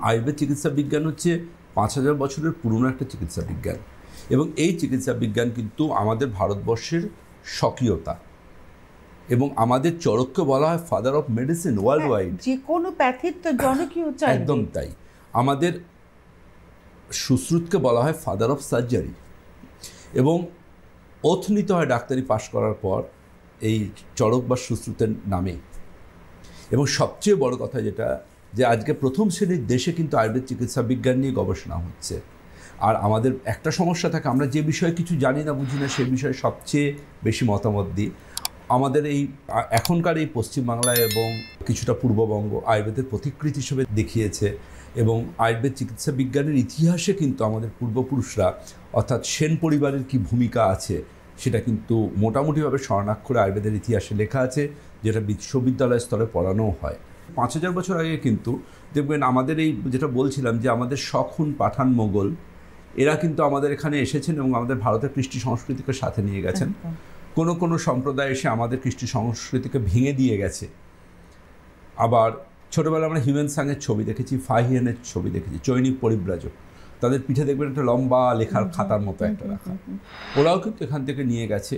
আয়ুর্বেদ চিকিৎসা বিজ্ঞান হচ্ছে 5000 বছরের পুরনো একটা চিকিৎসা বিজ্ঞান, এবং এই চিকিৎসা বিজ্ঞান কিন্তু আমাদের ভারতবর্ষের স্বকীয়তা, এবং আমাদের চরককে বলা হয় father of medicine world wide. যে কোনো প্যাথির তো জনকীয় চাই, একদম তাই। আমাদের সুশ্রুতকে বলা হয় ফাদার অফ সার্জারি, এবং ওথ নিতে হয় ডাক্তারি পাশ করার পর এই চরক বা সুশ্রুতের নামে। এবং সবচেয়ে বড় কথা যেটা, যে আজকে প্রথম শ্রেণীর দেশে কিন্তু আয়ুর্বেদ চিকিৎসা বিজ্ঞান নিয়ে গবেষণা হচ্ছে। আর আমাদের একটা সমস্যা থাকে, আমরা যে বিষয়ে কিছু জানি না বুঝি না সেই বিষয়ে সবচেয়ে বেশি মতামত দিই। আমাদের এই এখনকার এই পশ্চিমবাংলায় এবং কিছুটা পূর্ববঙ্গ আয়ুর্বেদের প্রতিকৃতি হিসেবে দেখিয়েছে, এবং আয়ুর্বেদ চিকিৎসা বিজ্ঞানের ইতিহাসে কিন্তু আমাদের পূর্বপুরুষরা অর্থাৎ সেন পরিবারের কি ভূমিকা আছে সেটা কিন্তু মোটামুটিভাবে স্বর্ণাক্ষরে আয়ুর্বেদের ইতিহাসে লেখা আছে, যেটা বিশ্ববিদ্যালয় স্তরে পড়ানোও হয়। 5000 বছর আগে কিন্তু দেখবেন আমাদের এই যেটা বলছিলাম যে আমাদের শকুন পাঠান মোগল এরা কিন্তু আমাদের এখানে এসেছেন এবং আমাদের ভারতের কৃষ্টি সংস্কৃতিকে সাথে নিয়ে গেছেন। কোনো কোনো সম্প্রদায় এসে আমাদের কৃষ্টি সংস্কৃতিকে ভেঙে দিয়ে গেছে। আবার ছোটোবেলা আমরা হিউম্যান সাংয়ের ছবি দেখেছি, ফাহিয়ানের ছবি দেখেছি, চৈনিক পরিব্রাজক, তাদের পিঠে দেখবেন একটা লম্বা লেখার খাতার মতো একটা রাখা। ওরাও কিন্তু এখান থেকে নিয়ে গেছে,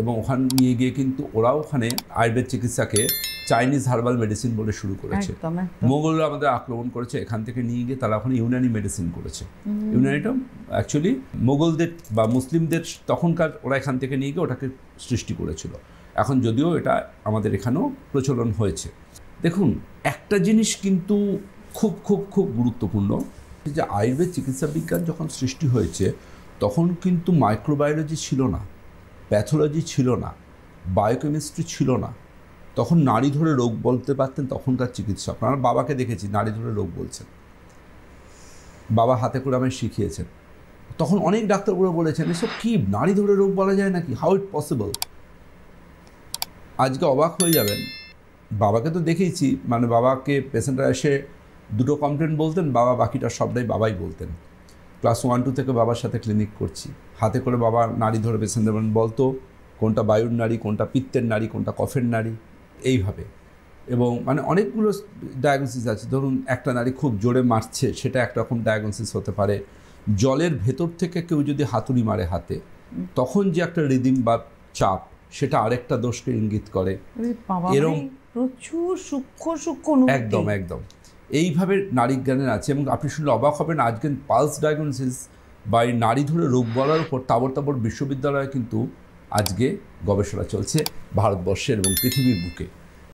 এবং ওখানে নিয়ে গিয়ে কিন্তু ওরাও ওখানে আয়ুর্বেদ চিকিৎসাকে চাইনিজ হার্বাল মেডিসিন বলে শুরু করেছে। মোগলরা আমাদের আক্রমণ করেছে, এখান থেকে নিয়ে গিয়ে তারা ওখানে ইউনানি মেডিসিন করেছে। ইউনানিটা অ্যাকচুয়ালি মোগলদের বা মুসলিমদের তখনকার, ওরা এখান থেকে নিয়ে গিয়ে ওটাকে সৃষ্টি করেছিল। এখন যদিও এটা আমাদের এখানেও প্রচলন হয়েছে। দেখুন, একটা জিনিস কিন্তু খুব খুব খুব গুরুত্বপূর্ণ, যে আয়ুর্বেদ চিকিৎসা বিজ্ঞান যখন সৃষ্টি হয়েছে তখন কিন্তু মাইক্রোবায়োলজি ছিল না, প্যাথোলজি ছিল না, বায়োকেমিস্ট্রি ছিল না। তখন নাড়ি ধরে রোগ বলতে পারতেন তখনকার চিকিৎসক। আমার বাবাকে দেখেছি নাড়ি ধরে রোগ বলছেন, বাবা হাতে করে আমায় শিখিয়েছেন। তখন অনেক ডাক্তারগুলো বলেছেন এসব কি, নাড়ি ধরে রোগ বলা যায় নাকি, হাউ ইট পসিবল। আজকে অবাক হয়ে যাবেন, বাবাকে তো দেখেইছি, মানে বাবাকে পেশেন্টরা এসে দুটো কমপ্লেন বলতেন, বাবা বাকিটা সবটাই বাবাই বলতেন। ক্লাস 1-2 থেকে বাবার সাথে ক্লিনিক করছি, হাতে করে বাবা নাড়ি ধরে পেশেন্টদের বলতো কোনটা বায়ুর নাড়ি, কোনটা পিত্তের নাড়ি, কোনটা কফের নাড়ি, এইভাবে। এবং মানে অনেকগুলো ডায়াগনোসিস আছে। ধরুন একটা নাড়ি খুব জোরে মারছে, সেটা একরকম ডায়াগনোসিস হতে পারে। জলের ভেতর থেকে কেউ যদি হাতুড়ি মারে হাতে, তখন যে একটা রিদিম বা চাপ, সেটা আরেকটা দোষকে ইঙ্গিত করে। এরকম প্রচুর সূক্ষ্ম সূক্ষ্ম, একদম একদম এইভাবে নাড়িজ্ঞানের আছে। এবং আপনি শুনলে অবাক হবেন, আজকে পালস ডায়াগনোসিস বা এই নাড়ি ধরে রোগ বলার উপর তাবড় তাবড় বিশ্ববিদ্যালয়ে কিন্তু আজকে গবেষণা চলছে ভারতবর্ষের এবং পৃথিবীর বুকে।